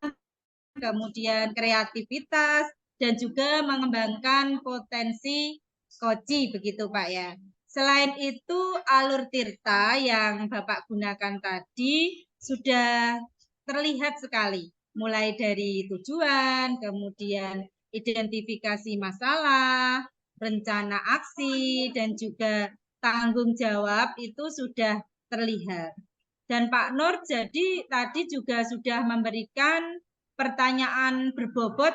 kemudian kreativitas, dan juga mengembangkan potensi koci, begitu Pak ya. Selain itu, alur tirta yang Bapak gunakan tadi sudah terlihat sekali, mulai dari tujuan, kemudian identifikasi masalah, rencana aksi, dan juga tanggung jawab itu sudah terlihat. Dan Pak Nur jadi tadi juga sudah memberikan pertanyaan berbobot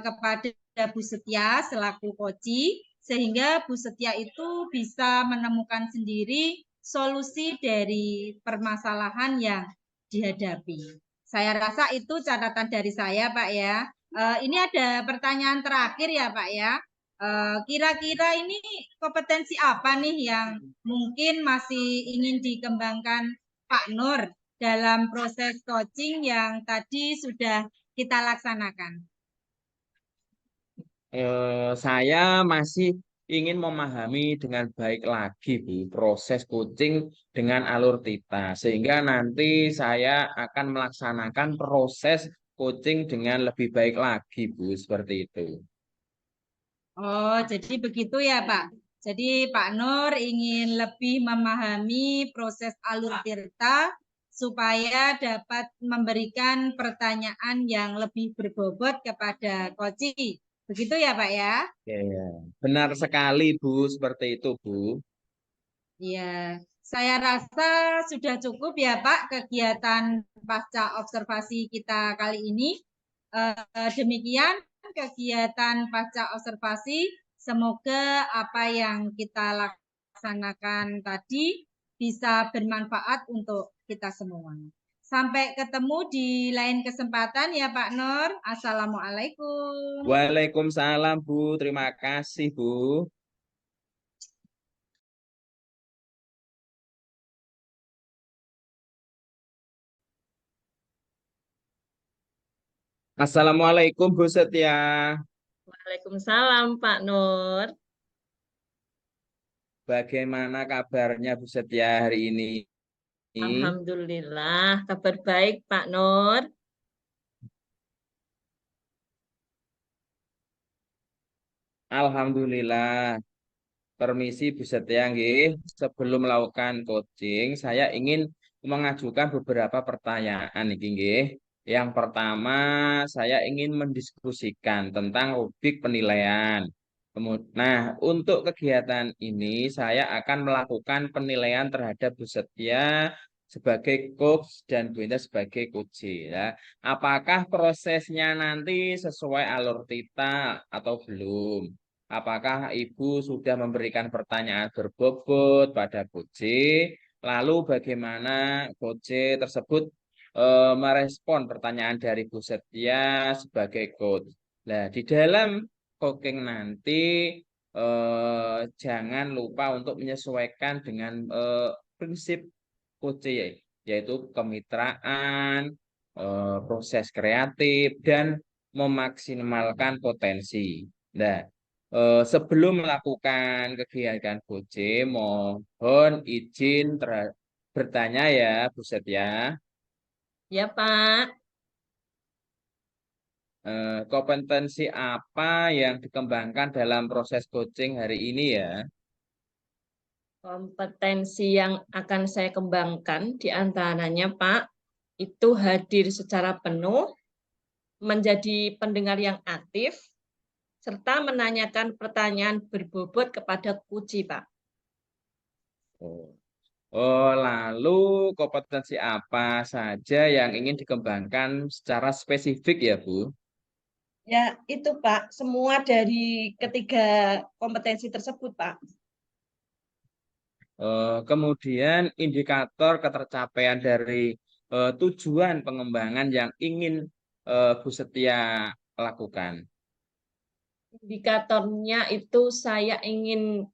kepada Bu Setia selaku koci, sehingga Bu Setia itu bisa menemukan sendiri solusi dari permasalahan yang dihadapi. Saya rasa itu catatan dari saya, Pak ya. Ini ada pertanyaan terakhir ya, Pak ya. Kira-kira ini kompetensi apa nih yang mungkin masih ingin dikembangkan Pak Nur dalam proses coaching yang tadi sudah kita laksanakan? Saya masih ingin memahami dengan baik lagi Bu, proses coaching dengan alur tita, sehingga nanti saya akan melaksanakan proses coaching dengan lebih baik lagi Bu, seperti itu. Oh, jadi begitu ya, Pak. Jadi Pak Nur ingin lebih memahami proses alur tirta supaya dapat memberikan pertanyaan yang lebih berbobot kepada koci. Begitu ya, Pak ya? Ya, ya. Benar sekali Bu, seperti itu Bu. Ya, saya rasa sudah cukup ya Pak kegiatan pasca observasi kita kali ini. Demikian kegiatan pasca observasi. Semoga apa yang kita laksanakan tadi bisa bermanfaat untuk kita semua. Sampai ketemu di lain kesempatan ya Pak Nur. Assalamualaikum. Waalaikumsalam Bu, terima kasih Bu. Assalamualaikum Bu Setia. Waalaikumsalam Pak Nur. Bagaimana kabarnya Bu Setia hari ini? Alhamdulillah, kabar baik Pak Nur. Alhamdulillah. Permisi Bu Setia nggih. Sebelum melakukan coaching, saya ingin mengajukan beberapa pertanyaan niki nggih. Yang pertama, saya ingin mendiskusikan tentang rubrik penilaian. Nah, untuk kegiatan ini saya akan melakukan penilaian terhadap Bu Setia sebagai coach dan Bu Indah sebagai coach ya. Apakah prosesnya nanti sesuai alur tita atau belum? Apakah Ibu sudah memberikan pertanyaan berbobot pada Coach? Lalu bagaimana Coach tersebut merespon pertanyaan dari Bu Setia sebagai coach? Nah, di dalam coaching nanti jangan lupa untuk menyesuaikan dengan prinsip coach yaitu kemitraan, proses kreatif, dan memaksimalkan potensi. Nah, sebelum melakukan kegiatan Goce, mohon izin bertanya ya, Bu Setia. Ya Pak, Kompetensi apa yang dikembangkan dalam proses coaching hari ini ya? kompetensi yang akan saya kembangkan di antaranya Pak, itu hadir secara penuh, menjadi pendengar yang aktif, serta menanyakan pertanyaan berbobot kepada Kuci, Pak. Oh. Oh, lalu kompetensi apa saja yang ingin dikembangkan secara spesifik ya, Bu? Ya, itu Pak, semua dari ketiga kompetensi tersebut, Pak. Kemudian indikator ketercapaian dari tujuan pengembangan yang ingin Bu Setia lakukan. Indikatornya itu saya ingin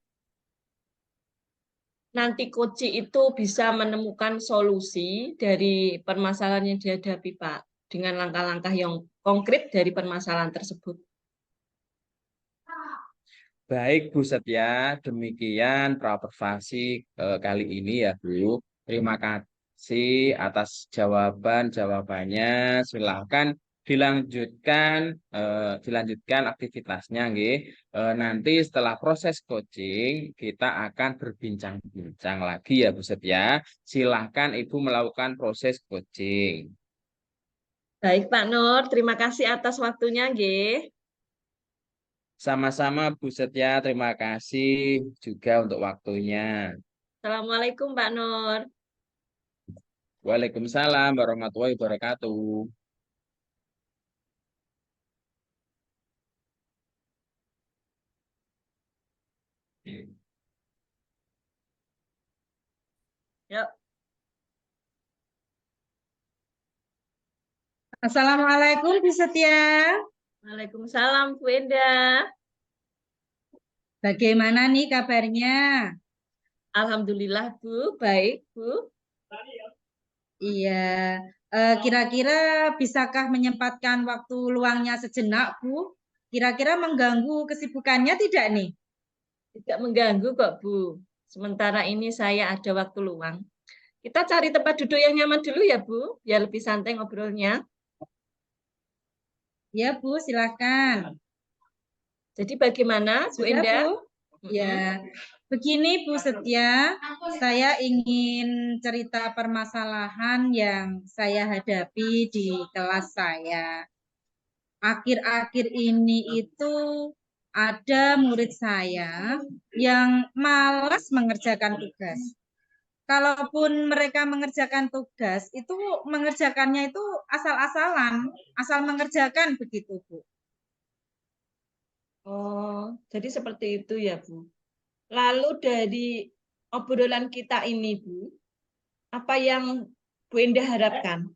nanti coach itu bisa menemukan solusi dari permasalahan yang dihadapi, Pak, dengan langkah-langkah yang konkret dari permasalahan tersebut. Baik, Bu Setia, demikian praobservasi kali ini ya, Bu. Terima kasih atas jawabannya. Silahkan dilanjutkan dilanjutkan aktivitasnya, nggih. Nanti setelah proses coaching kita akan berbincang-bincang lagi ya, Bu Setia. Silahkan Ibu melakukan proses coaching. Baik, Pak Nur, terima kasih atas waktunya, nggih. Sama-sama Bu Setia, terima kasih juga untuk waktunya. Assalamualaikum, Pak Nur. Waalaikumsalam warahmatullahi wabarakatuh. Yuk. Assalamualaikum Bu Setia. Waalaikumsalam, Bu Endah. Bagaimana nih kabarnya? Alhamdulillah, Bu. Baik, Bu. Iya, kira-kira bisakah menyempatkan waktu luangnya sejenak, Bu? Kira-kira mengganggu kesibukannya tidak nih? Tidak mengganggu kok, Bu. Sementara ini saya ada waktu luang. Kita cari tempat duduk yang nyaman dulu ya, Bu, biar lebih santai ngobrolnya. Ya, Bu, silakan. Jadi bagaimana, Bu Sudah, Endah? Bu? Ya, begini Bu Setia, saya ingin cerita permasalahan yang saya hadapi di kelas saya. Akhir-akhir ini itu ada murid saya yang malas mengerjakan tugas. Kalaupun mereka mengerjakan tugas, itu mengerjakannya itu asal-asalan, asal mengerjakan begitu, Bu. Oh, jadi seperti itu ya, Bu. Lalu dari obrolan kita ini, Bu, apa yang Bu Endah harapkan?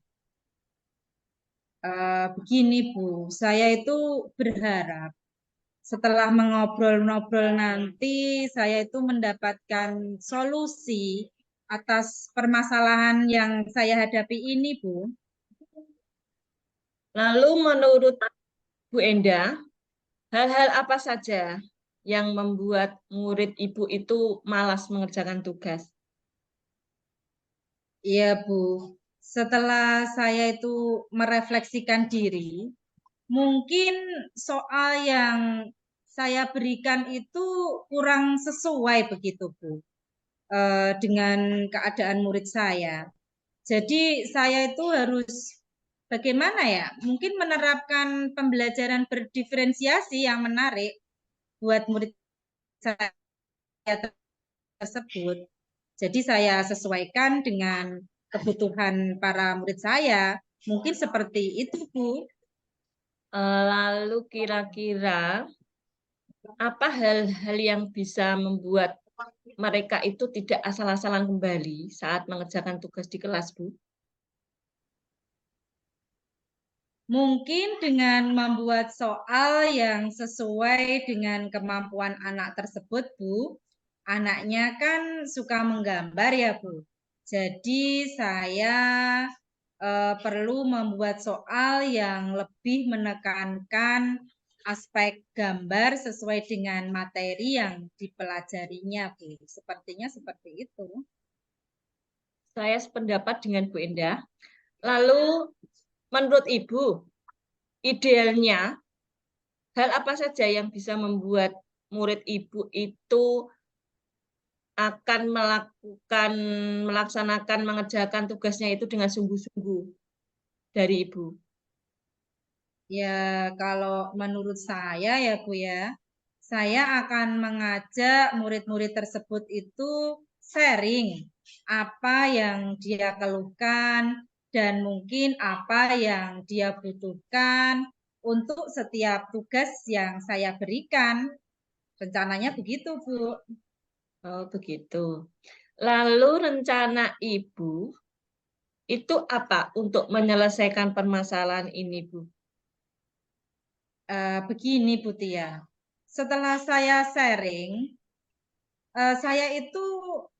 Begini, Bu, saya itu berharap setelah mengobrol-ngobrol nanti saya itu mendapatkan solusi atas permasalahan yang saya hadapi ini, Bu. Lalu menurut Bu Endah, hal-hal apa saja yang membuat murid Ibu itu malas mengerjakan tugas? Iya, Bu. Setelah saya itu merefleksikan diri, mungkin soal yang saya berikan itu kurang sesuai begitu, Bu, dengan keadaan murid saya. Jadi saya itu harus bagaimana ya? Mungkin menerapkan pembelajaran berdiferensiasi yang menarik buat murid saya tersebut. Jadi saya sesuaikan dengan kebutuhan para murid saya. Mungkin seperti itu, Bu. Lalu kira-kira apa hal-hal yang bisa membuat mereka itu tidak asal-asalan kembali saat mengerjakan tugas di kelas, Bu? Mungkin dengan membuat soal yang sesuai dengan kemampuan anak tersebut, Bu. Anaknya kan suka menggambar ya, Bu. Jadi saya perlu membuat soal yang lebih menekankan aspek gambar sesuai dengan materi yang dipelajarinya, Bu. Sepertinya seperti itu. Saya sependapat dengan Bu Endah. Lalu menurut Ibu, idealnya hal apa saja yang bisa membuat murid Ibu itu akan melaksanakan mengerjakan tugasnya itu dengan sungguh-sungguh dari Ibu? Ya, kalau menurut saya ya Bu ya, saya akan mengajak murid-murid tersebut itu sharing apa yang dia keluhkan dan mungkin apa yang dia butuhkan untuk setiap tugas yang saya berikan. Rencananya begitu, Bu. Oh, begitu. Lalu rencana Ibu itu apa untuk menyelesaikan permasalahan ini, Bu? Begini, Bu Tia. Setelah saya sharing, saya itu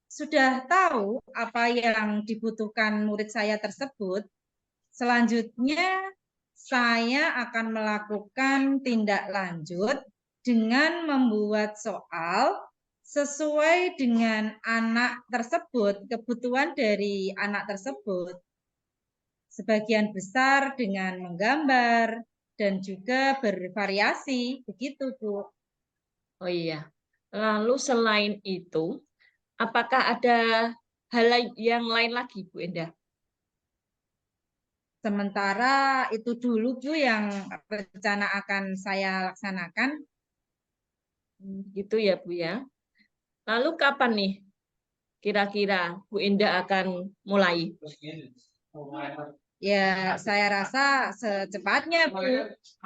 sudah tahu apa yang dibutuhkan murid saya tersebut, selanjutnya saya akan melakukan tindak lanjut dengan membuat soal sesuai dengan anak tersebut, kebutuhan dari anak tersebut. Sebagian besar dengan menggambar dan juga bervariasi, begitu Bu. Oh iya. Lalu selain itu, apakah ada hal yang lain lagi, Bu Endah? Sementara itu dulu Bu yang rencana akan saya laksanakan. Gitu ya, Bu ya. Lalu kapan nih kira-kira Bu Endah akan mulai? Ya, saya rasa secepatnya Bu.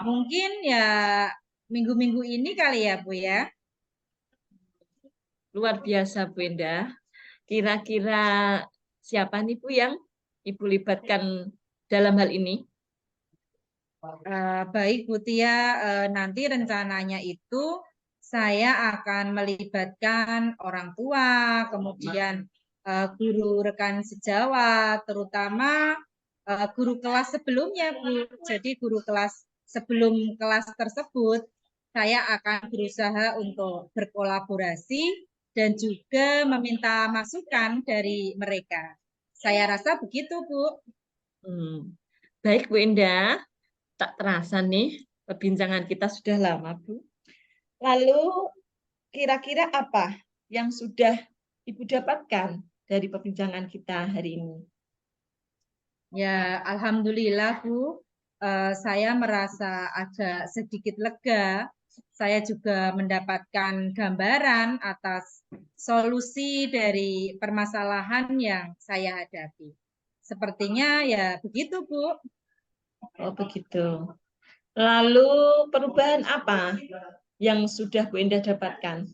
Mungkin ya minggu-minggu ini kali ya Bu ya. Luar biasa, Bu Endah. Kira-kira siapa nih, Bu, yang Ibu libatkan dalam hal ini? Baik Bu Tia, nanti rencananya itu saya akan melibatkan orang tua, kemudian guru rekan sejawat, terutama guru kelas sebelumnya Bu. Jadi guru kelas sebelum kelas tersebut, saya akan berusaha untuk berkolaborasi dan juga meminta masukan dari mereka. Saya rasa begitu Bu. Baik, Bu Endah. Tak terasa nih, perbincangan kita sudah lama, Bu. Lalu, kira-kira apa yang sudah Ibu dapatkan dari perbincangan kita hari ini? Ya, alhamdulillah Bu, saya merasa agak sedikit lega. Saya juga mendapatkan gambaran atas solusi dari permasalahan yang saya hadapi. Sepertinya ya begitu Bu. Oh, begitu. Lalu, perubahan apa yang sudah Bu Endah dapatkan?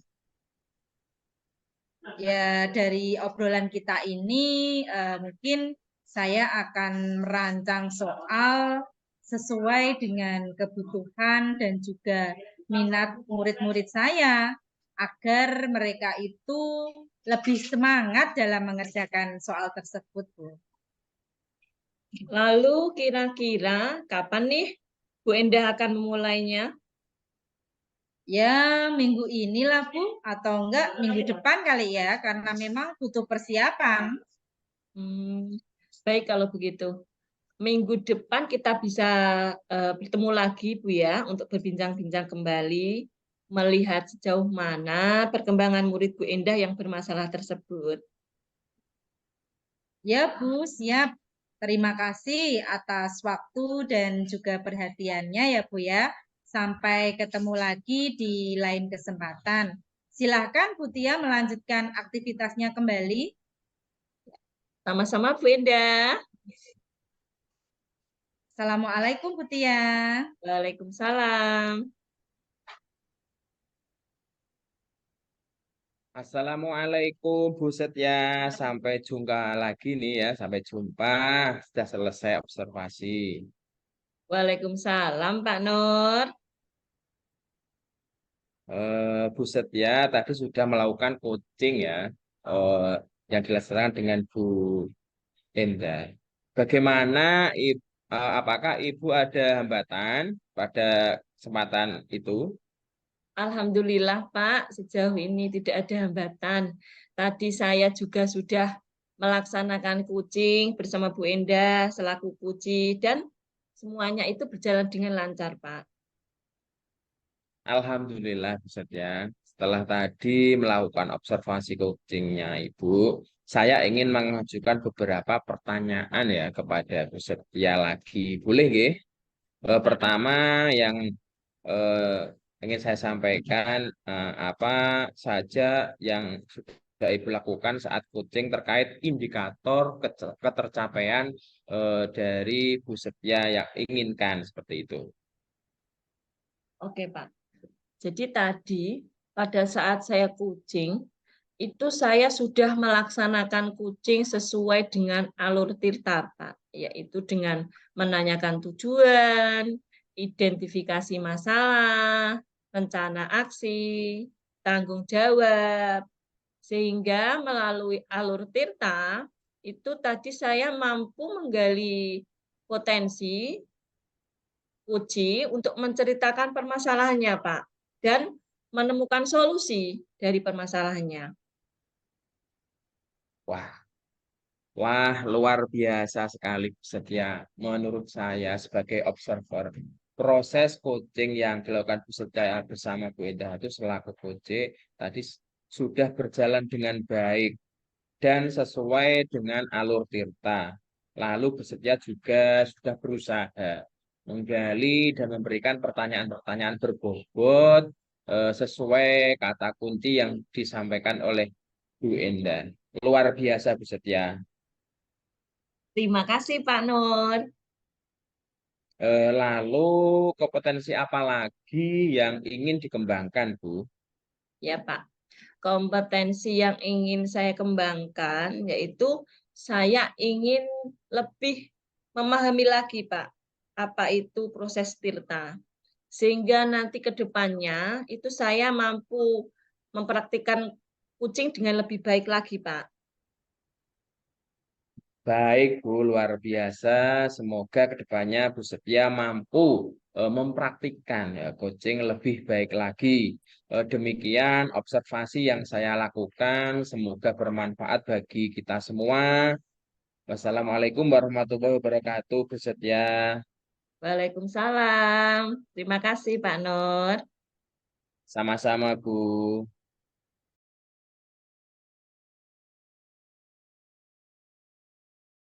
Ya, dari obrolan kita ini mungkin saya akan merancang soal sesuai dengan kebutuhan dan juga minat murid-murid saya agar mereka itu lebih semangat dalam mengerjakan soal tersebut, Bu. Lalu, kira-kira kapan nih Bu Endah akan memulainya? Ya, minggu inilah, Bu, atau enggak minggu depan kali ya, karena memang butuh persiapan. Baik kalau begitu. Minggu depan kita bisa bertemu lagi, Bu ya, untuk berbincang-bincang kembali, melihat sejauh mana perkembangan murid Bu Endah yang bermasalah tersebut. Ya, Bu, siap. Terima kasih atas waktu dan juga perhatiannya ya, Bu ya. Sampai ketemu lagi di lain kesempatan. Silahkan Bu Tia melanjutkan aktivitasnya kembali. Sama-sama, Bu Endah. Assalamualaikum Bu Tia. Waalaikumsalam. Assalamualaikum Bu Setia, sampai jumpa lagi nih ya, sampai jumpa. Sudah selesai observasi. Waalaikumsalam, Pak Nur. Bu Setia tadi sudah melakukan coaching ya, eh, yang dilaksanakan dengan Bu Endah. Bagaimana, apakah Ibu ada hambatan pada kesempatan itu? Alhamdulillah, Pak, sejauh ini tidak ada hambatan. Tadi saya juga sudah melaksanakan coaching bersama Bu Endah selaku coach dan semuanya itu berjalan dengan lancar, Pak. Alhamdulillah Bu Setia. Setelah tadi melakukan observasi coachingnya Ibu, saya ingin mengajukan beberapa pertanyaan ya kepada Bu Setia lagi. Boleh nggih? Pertama yang ingin saya sampaikan, apa saja yang sudah Ibu lakukan saat coaching terkait indikator ketercapaian dari Bu Setia yang inginkan seperti itu. Oke, Pak. Jadi tadi pada saat saya coaching, itu saya sudah melaksanakan coaching sesuai dengan alur Tirta, Pak, yaitu dengan menanyakan tujuan, identifikasi masalah, rencana aksi, tanggung jawab, Sehingga melalui alur Tirta, itu tadi saya mampu menggali potensi uji untuk menceritakan permasalahannya, Pak, dan menemukan solusi dari permasalahannya. Wah, wah, luar biasa sekali Setia. Menurut saya sebagai observer, proses coaching yang dilakukan Bu Setia bersama Bu Endah itu selaku coach tadi sudah berjalan dengan baik dan sesuai dengan alur Tirta. Lalu Bu Setia juga sudah berusaha menggali dan memberikan pertanyaan-pertanyaan berbobot sesuai kata kunci yang disampaikan oleh Bu Endah. Luar biasa Bu Setia. Terima kasih, Pak Nur. Lalu kompetensi apa lagi yang ingin dikembangkan, Bu? Ya, Pak. Kompetensi yang ingin saya kembangkan yaitu saya ingin lebih memahami lagi, Pak, apa itu proses Tirta. Sehingga nanti ke depannya itu saya mampu mempraktikkan kucing dengan lebih baik lagi, Pak. Baik, Bu, luar biasa. Semoga kedepannya Bu Setia mampu mempraktikkan ya, coaching lebih baik lagi. Demikian observasi yang saya lakukan. Semoga bermanfaat bagi kita semua. Wassalamualaikum warahmatullahi wabarakatuh, Bu Setia. Waalaikumsalam. Terima kasih, Pak Nur. Sama-sama, Bu.